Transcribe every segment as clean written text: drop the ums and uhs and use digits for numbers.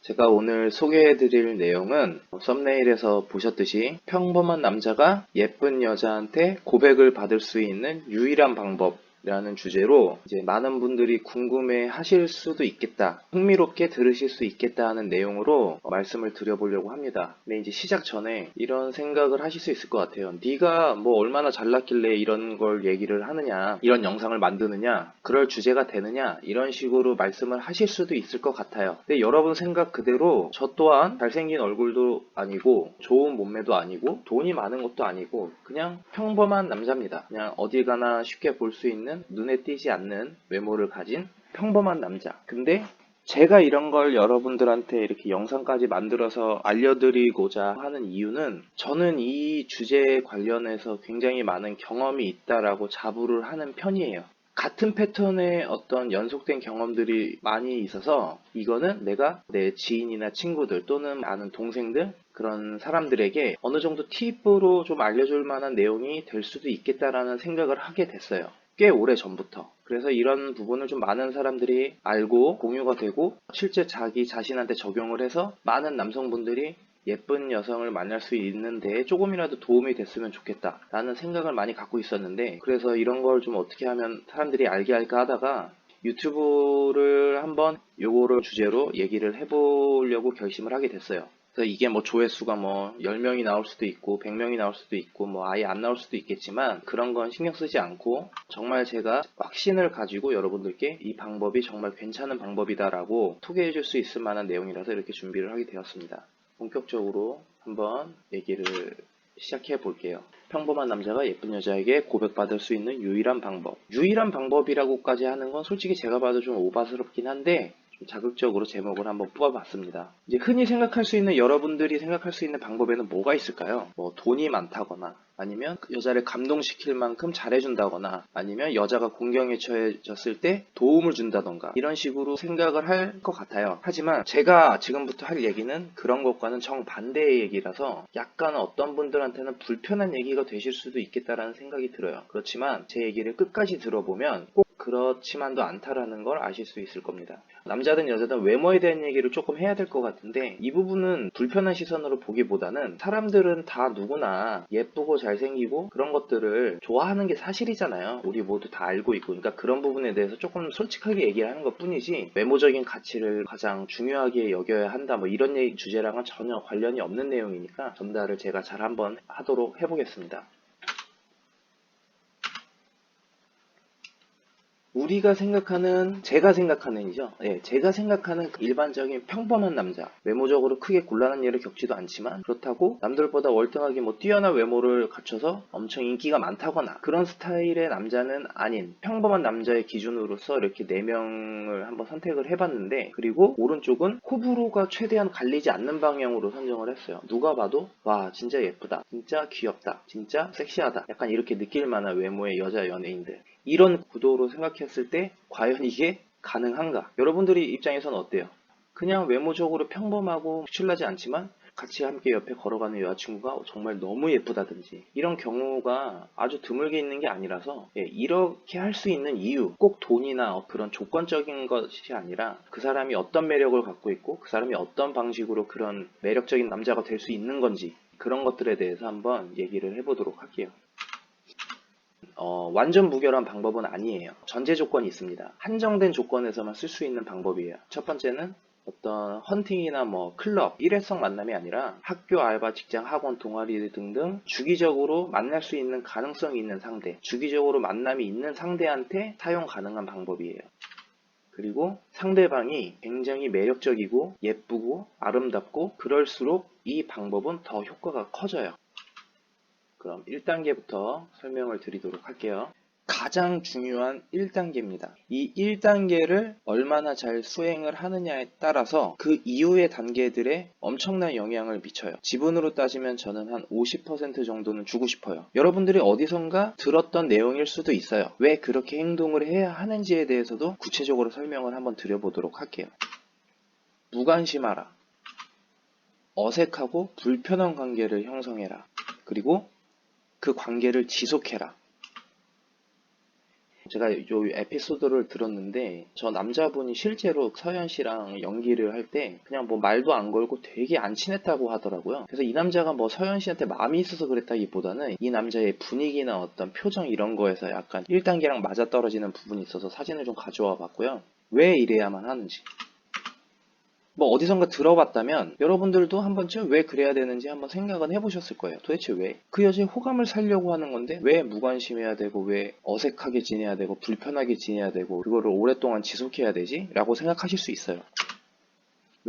제가 오늘 소개해드릴 내용은 썸네일에서 보셨듯이 평범한 남자가 예쁜 여자한테 고백을 받을 수 있는 유일한 방법이라는 주제로 이제 많은 분들이 궁금해 하실 수도 있겠다, 흥미롭게 들으실 수 있겠다 하는 내용으로 말씀을 드려보려고 합니다. 근데 이제 시작 전에 이런 생각을 하실 수 있을 것 같아요. 네가 뭐 얼마나 잘났길래 이런 걸 얘기를 하느냐, 이런 영상을 만드느냐, 그럴 주제가 되느냐, 이런 식으로 말씀을 하실 수도 있을 것 같아요. 근데 여러분 생각 그대로 저 또한 잘생긴 얼굴도 아니고 좋은 몸매도 아니고 돈이 많은 것도 아니고 그냥 평범한 남자입니다. 그냥 어딜 가나 쉽게 볼 수 있는 눈에 띄지 않는 외모를 가진 평범한 남자. 근데 제가 이런 걸 여러분들한테 이렇게 영상까지 만들어서 알려드리고자 하는 이유는 저는 이 주제에 관련해서 굉장히 많은 경험이 있다라고 자부를 하는 편이에요. 같은 패턴의 어떤 연속된 경험들이 많이 있어서 이거는 내가 내 지인이나 친구들 또는 아는 동생들 그런 사람들에게 어느 정도 팁으로 좀 알려줄 만한 내용이 될 수도 있겠다라는 생각을 하게 됐어요. 꽤 오래 전부터. 그래서 이런 부분을 좀 많은 사람들이 알고 공유가 되고 실제 자기 자신한테 적용을 해서 많은 남성분들이 예쁜 여성을 만날 수 있는데 조금이라도 도움이 됐으면 좋겠다 라는 생각을 많이 갖고 있었는데, 그래서 이런 걸 좀 어떻게 하면 사람들이 알게 할까 하다가 유튜브를 한번 요거를 주제로 얘기를 해보려고 결심을 하게 됐어요. 그래서 이게 뭐 조회수가 뭐 10명이 나올 수도 있고 100명이 나올 수도 있고 뭐 아예 안 나올 수도 있겠지만 그런 건 신경 쓰지 않고 정말 제가 확신을 가지고 여러분들께 이 방법이 정말 괜찮은 방법이다라고 소개해 줄 수 있을 만한 내용이라서 이렇게 준비를 하게 되었습니다. 본격적으로 한번 얘기를 시작해 볼게요. 평범한 남자가 예쁜 여자에게 고백받을 수 있는 유일한 방법. 유일한 방법이라고까지 하는 건 솔직히 제가 봐도 좀 오바스럽긴 한데 좀 자극적으로 제목을 한번 뽑아봤습니다. 이제 흔히 생각할 수 있는, 여러분들이 생각할 수 있는 방법에는 뭐가 있을까요? 뭐 돈이 많다거나 아니면 여자를 감동시킬 만큼 잘해준다거나 아니면 여자가 공경에 처해졌을 때 도움을 준다던가 이런 식으로 생각을 할 것 같아요. 하지만 제가 지금부터 할 얘기는 그런 것과는 정반대의 얘기라서 약간 어떤 분들한테는 불편한 얘기가 되실 수도 있겠다라는 생각이 들어요. 그렇지만 제 얘기를 끝까지 들어보면 꼭 그렇지만도 않다라는 걸 아실 수 있을 겁니다. 남자든 여자든 외모에 대한 얘기를 조금 해야 될 것 같은데 이 부분은 불편한 시선으로 보기보다는 사람들은 다 누구나 예쁘고 잘생기고 그런 것들을 좋아하는 게 사실이잖아요. 우리 모두 다 알고 있고. 그러니까 그런 부분에 대해서 조금 솔직하게 얘기를 하는 것 뿐이지 외모적인 가치를 가장 중요하게 여겨야 한다 뭐 이런 주제랑은 전혀 관련이 없는 내용이니까 전달을 제가 잘 한번 하도록 해보겠습니다. 우리가 생각하는, 제가 생각하는이죠. 예, 제가 생각하는 그 일반적인 평범한 남자. 외모적으로 크게 곤란한 일을 겪지도 않지만 그렇다고 남들보다 월등하게 뭐 뛰어난 외모를 갖춰서 엄청 인기가 많다거나 그런 스타일의 남자는 아닌 평범한 남자의 기준으로서 이렇게 4명을 한번 선택을 해봤는데, 그리고 오른쪽은 호불호가 최대한 갈리지 않는 방향으로 선정을 했어요. 누가 봐도 와 진짜 예쁘다, 진짜 귀엽다, 진짜 섹시하다, 약간 이렇게 느낄 만한 외모의 여자 연예인들. 이런 구도로 생각했을 때 과연 이게 가능한가? 여러분들이 입장에서는 어때요? 그냥 외모적으로 평범하고 특출나지 않지만 같이 함께 옆에 걸어가는 여자친구가 정말 너무 예쁘다든지 이런 경우가 아주 드물게 있는 게 아니라서, 이렇게 할 수 있는 이유, 꼭 돈이나 그런 조건적인 것이 아니라 그 사람이 어떤 매력을 갖고 있고 그 사람이 어떤 방식으로 그런 매력적인 남자가 될 수 있는 건지, 그런 것들에 대해서 한번 얘기를 해보도록 할게요. 완전 무결한 방법은 아니에요. 전제 조건이 있습니다. 한정된 조건에서만 쓸 수 있는 방법이에요. 첫 번째는 어떤 헌팅이나 뭐 클럽, 일회성 만남이 아니라 학교, 알바, 직장, 학원, 동아리 등등 주기적으로 만날 수 있는 가능성이 있는 상대, 주기적으로 만남이 있는 상대한테 사용 가능한 방법이에요. 그리고 상대방이 굉장히 매력적이고 예쁘고 아름답고 그럴수록 이 방법은 더 효과가 커져요. 그럼 1단계부터 설명을 드리도록 할게요. 가장 중요한 1단계입니다. 이 1단계를 얼마나 잘 수행을 하느냐에 따라서 그 이후의 단계들에 엄청난 영향을 미쳐요. 지분으로 따지면 저는 한 50% 정도는 주고 싶어요. 여러분들이 어디선가 들었던 내용일 수도 있어요. 왜 그렇게 행동을 해야 하는지에 대해서도 구체적으로 설명을 한번 드려보도록 할게요. 무관심하라. 어색하고 불편한 관계를 형성해라. 그리고 그 관계를 지속해라. 제가 요 에피소드를 들었는데 저 남자분이 실제로 서현 씨랑 연기를 할 때 그냥 뭐 말도 안 걸고 되게 안 친했다고 하더라고요. 그래서 이 남자가 뭐 서현 씨한테 마음이 있어서 그랬다기보다는 이 남자의 분위기나 어떤 표정 이런 거에서 약간 1단계랑 맞아떨어지는 부분이 있어서 사진을 좀 가져와 봤고요. 왜 이래야만 하는지. 뭐 어디선가 들어봤다면 여러분들도 한 번쯤 왜 그래야 되는지 한번 생각은 해보셨을 거예요. 도대체 왜? 그 여자의 호감을 살려고 하는 건데 왜 무관심해야 되고 왜 어색하게 지내야 되고 불편하게 지내야 되고 그거를 오랫동안 지속해야 되지? 라고 생각하실 수 있어요.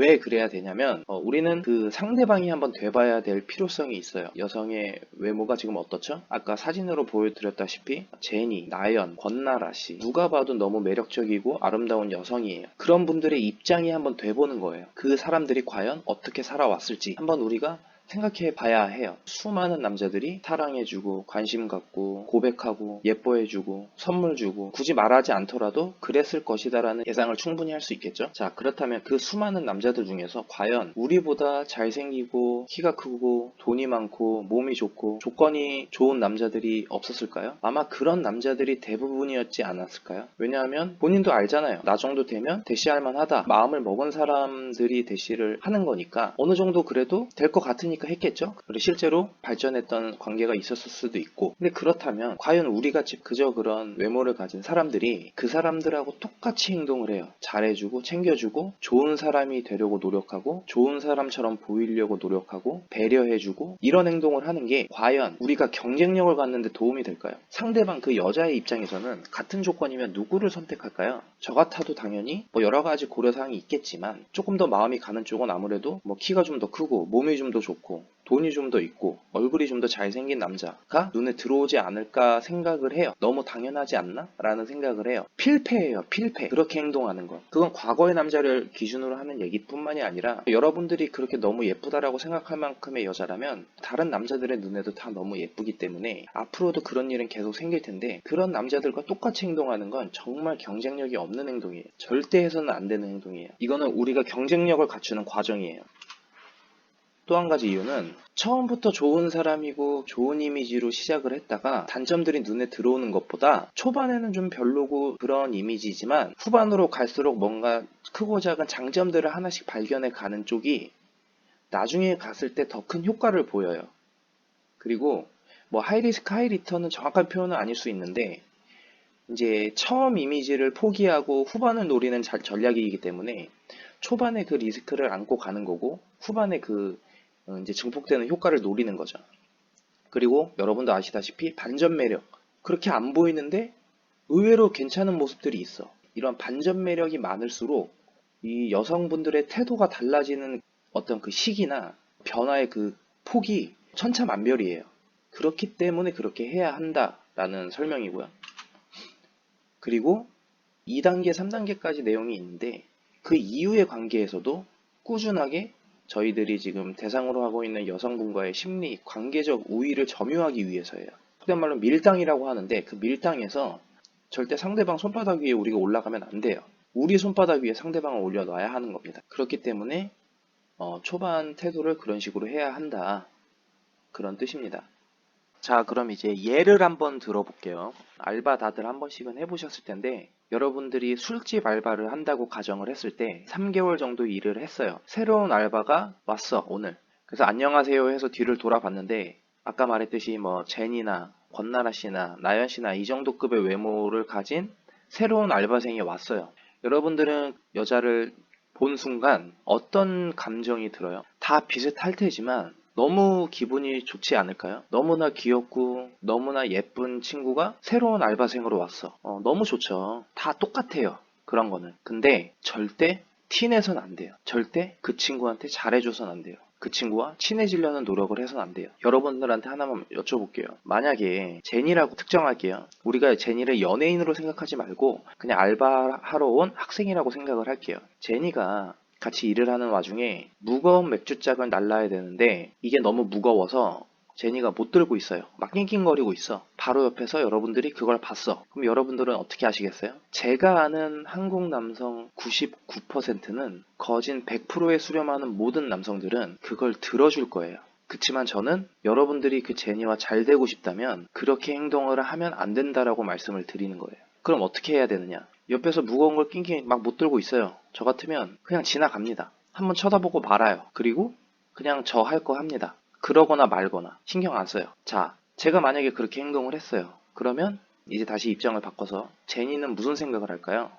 왜 그래야 되냐면 우리는 그 상대방이 한번 돼봐야 될 필요성이 있어요. 여성의 외모가 지금 어떻죠? 아까 사진으로 보여드렸다시피 제니, 나연, 권나라 씨 누가 봐도 너무 매력적이고 아름다운 여성이에요. 그런 분들의 입장이 한번 돼보는 거예요. 그 사람들이 과연 어떻게 살아왔을지 한번 우리가 생각해 봐야 해요. 수많은 남자들이 사랑해주고 관심 갖고 고백하고 예뻐해주고 선물 주고 굳이 말하지 않더라도 그랬을 것이다라는 예상을 충분히 할 수 있겠죠. 자, 그렇다면 그 수많은 남자들 중에서 과연 우리보다 잘생기고 키가 크고 돈이 많고 몸이 좋고 조건이 좋은 남자들이 없었을까요? 아마 그런 남자들이 대부분이었지 않았을까요? 왜냐하면 본인도 알잖아요. 나 정도 되면 대시할 만하다. 마음을 먹은 사람들이 대시를 하는 거니까 어느 정도 그래도 될 것 같으니까 했겠죠. 그리고 실제로 발전했던 관계가 있었을 수도 있고. 근데 그렇다면 과연 우리같이 그저 그런 외모를 가진 사람들이 그 사람들하고 똑같이 행동을 해요. 잘해주고 챙겨주고 좋은 사람이 되려고 노력하고 좋은 사람처럼 보이려고 노력하고 배려해주고 이런 행동을 하는 게 과연 우리가 경쟁력을 갖는데 도움이 될까요? 상대방 그 여자의 입장에서는 같은 조건이면 누구를 선택할까요? 저 같아도 당연히 뭐 여러 가지 고려사항이 있겠지만 조금 더 마음이 가는 쪽은 아무래도 뭐 키가 좀 더 크고 몸이 좀 더 좋고 돈이 좀 더 있고 얼굴이 좀 더 잘생긴 남자가 눈에 들어오지 않을까 생각을 해요. 너무 당연하지 않나? 라는 생각을 해요. 필패예요. 필패. 그렇게 행동하는 건. 그건 과거의 남자를 기준으로 하는 얘기뿐만이 아니라 여러분들이 그렇게 너무 예쁘다라고 생각할 만큼의 여자라면 다른 남자들의 눈에도 다 너무 예쁘기 때문에 앞으로도 그런 일은 계속 생길 텐데 그런 남자들과 똑같이 행동하는 건 정말 경쟁력이 없는 행동이에요. 절대 해서는 안 되는 행동이에요. 이거는 우리가 경쟁력을 갖추는 과정이에요. 또 한 가지 이유는 처음부터 좋은 사람이고 좋은 이미지로 시작을 했다가 단점들이 눈에 들어오는 것보다 초반에는 좀 별로고 그런 이미지지만 후반으로 갈수록 뭔가 크고 작은 장점들을 하나씩 발견해 가는 쪽이 나중에 갔을 때 더 큰 효과를 보여요. 그리고 뭐 하이리스크 하이리턴은 정확한 표현은 아닐 수 있는데 이제 처음 이미지를 포기하고 후반을 노리는 전략이기 때문에 초반에 그 리스크를 안고 가는 거고 후반에 그 이제 증폭되는 효과를 노리는 거죠. 그리고 여러분도 아시다시피 반전 매력. 그렇게 안 보이는데 의외로 괜찮은 모습들이 있어. 이런 반전 매력이 많을수록 이 여성분들의 태도가 달라지는 어떤 그 시기나 변화의 그 폭이 천차만별이에요. 그렇기 때문에 그렇게 해야 한다라는 설명이고요. 그리고 2단계, 3단계까지 내용이 있는데 그 이후의 관계에서도 꾸준하게 저희들이 지금 대상으로 하고 있는 여성분과의 심리, 관계적 우위를 점유하기 위해서예요. 그런 말로 밀당이라고 하는데 그 밀당에서 절대 상대방 손바닥 위에 우리가 올라가면 안 돼요. 우리 손바닥 위에 상대방을 올려놔야 하는 겁니다. 그렇기 때문에 초반 태도를 그런 식으로 해야 한다. 그런 뜻입니다. 자, 그럼 이제 예를 한번 들어볼게요. 알바 다들 한 번씩은 해보셨을 텐데 여러분들이 술집 알바를 한다고 가정을 했을 때 3개월 정도 일을 했어요. 새로운 알바가 왔어, 오늘. 그래서 안녕하세요 해서 뒤를 돌아봤는데 아까 말했듯이 뭐 제니나 권나라 씨나 나연 씨나 이 정도 급의 외모를 가진 새로운 알바생이 왔어요. 여러분들은 여자를 본 순간 어떤 감정이 들어요? 다 비슷할 테지만 너무 기분이 좋지 않을까요? 너무나 귀엽고 너무나 예쁜 친구가 새로운 알바생으로 왔어. 너무 좋죠. 다 똑같아요. 그런 거는. 근데 절대 티내선 안 돼요. 절대 그 친구한테 잘해줘선 안 돼요. 그 친구와 친해지려는 노력을 해서는 안 돼요. 여러분들한테 하나만 여쭤볼게요. 만약에 제니라고 특정할게요. 우리가 제니를 연예인으로 생각하지 말고 그냥 알바하러 온 학생이라고 생각을 할게요. 제니가 같이 일을 하는 와중에 무거운 맥주잔을 날라야 되는데 이게 너무 무거워서 제니가 못 들고 있어요. 막 낑낑거리고 있어. 바로 옆에서 여러분들이 그걸 봤어. 그럼 여러분들은 어떻게 하시겠어요? 제가 아는 한국 남성 99%는 거진 100%에 수렴하는 모든 남성들은 그걸 들어줄 거예요. 그치만 저는 여러분들이 그 제니와 잘 되고 싶다면 그렇게 행동을 하면 안 된다라고 말씀을 드리는 거예요. 그럼 어떻게 해야 되느냐? 옆에서 무거운 걸 낑낑 막 못 들고 있어요. 저 같으면 그냥 지나갑니다. 한번 쳐다보고 말아요. 그리고 그냥 저 할 거 합니다. 그러거나 말거나 신경 안 써요. 자, 제가 만약에 그렇게 행동을 했어요. 그러면 이제 다시 입장을 바꿔서 제니는 무슨 생각을 할까요?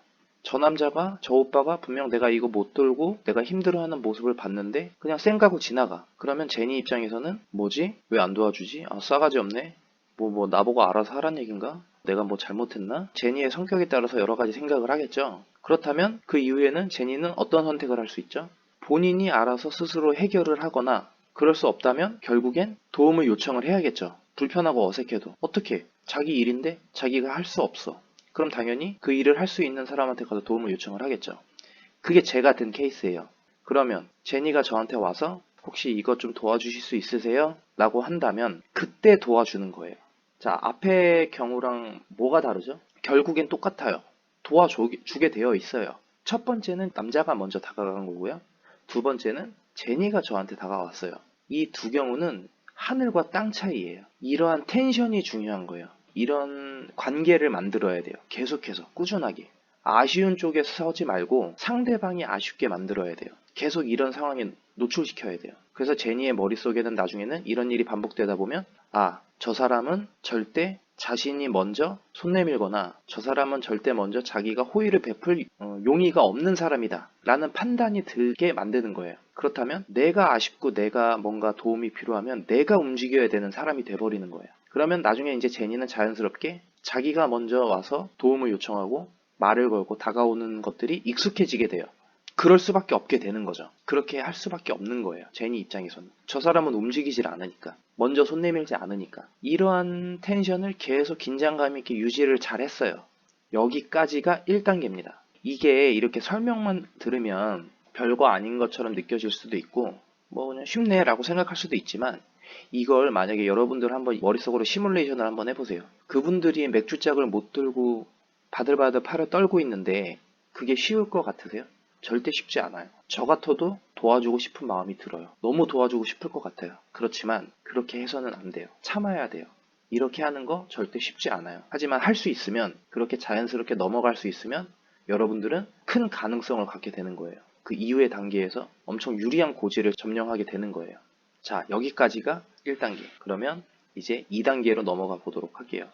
저 남자가, 저 오빠가 분명 내가 이거 못 들고 내가 힘들어하는 모습을 봤는데 그냥 쌩가고 지나가. 그러면 제니 입장에서는 뭐지? 왜 안 도와주지? 아, 싸가지 없네. 나보고 알아서 하란 얘긴가? 내가 뭐 잘못했나? 제니의 성격에 따라서 여러 가지 생각을 하겠죠. 그렇다면 그 이후에는 제니는 어떤 선택을 할 수 있죠? 본인이 알아서 스스로 해결을 하거나 그럴 수 없다면 결국엔 도움을 요청을 해야겠죠. 불편하고 어색해도. 어떻게? 자기 일인데 자기가 할 수 없어. 그럼 당연히 그 일을 할 수 있는 사람한테 가서 도움을 요청을 하겠죠. 그게 제가 든 케이스예요. 그러면 제니가 저한테 와서 혹시 이것 좀 도와주실 수 있으세요? 라고 한다면 그때 도와주는 거예요. 자, 앞의 경우랑 뭐가 다르죠? 결국엔 똑같아요. 도와주게 되어 있어요. 첫 번째는 남자가 먼저 다가간 거고요. 두 번째는 제니가 저한테 다가왔어요. 이 두 경우는 하늘과 땅 차이예요. 이러한 텐션이 중요한 거예요. 이런 관계를 만들어야 돼요. 계속해서 꾸준하게. 아쉬운 쪽에 서지 말고 상대방이 아쉽게 만들어야 돼요. 계속 이런 상황에 노출시켜야 돼요. 그래서 제니의 머릿속에는 나중에는 이런 일이 반복되다 보면 저 사람은 절대 자신이 먼저 손 내밀거나 저 사람은 절대 먼저 자기가 호의를 베풀 용의가 없는 사람이다 라는 판단이 들게 만드는 거예요. 그렇다면 내가 아쉽고 내가 뭔가 도움이 필요하면 내가 움직여야 되는 사람이 돼버리는 거예요. 그러면 나중에 이제 제니는 자연스럽게 자기가 먼저 와서 도움을 요청하고 말을 걸고 다가오는 것들이 익숙해지게 돼요. 그럴 수밖에 없게 되는 거죠. 그렇게 할 수밖에 없는 거예요. 제니 입장에서는. 저 사람은 움직이질 않으니까. 먼저 손 내밀지 않으니까. 이러한 텐션을 계속 긴장감 있게 유지를 잘 했어요. 여기까지가 1단계입니다. 이게 이렇게 설명만 들으면 별거 아닌 것처럼 느껴질 수도 있고 그냥 쉽네 라고 생각할 수도 있지만 이걸 만약에 여러분들 한번 머릿속으로 시뮬레이션을 한번 해보세요. 그분들이 맥주짝을 못 들고 바들바들 팔을 떨고 있는데 그게 쉬울 것 같으세요? 절대 쉽지 않아요. 저 같아도 도와주고 싶은 마음이 들어요. 너무 도와주고 싶을 것 같아요. 그렇지만 그렇게 해서는 안 돼요. 참아야 돼요. 이렇게 하는 거 절대 쉽지 않아요. 하지만 할 수 있으면, 그렇게 자연스럽게 넘어갈 수 있으면 여러분들은 큰 가능성을 갖게 되는 거예요. 그 이후의 단계에서 엄청 유리한 고지를 점령하게 되는 거예요. 자, 여기까지가 1단계. 그러면 이제 2단계로 넘어가 보도록 할게요.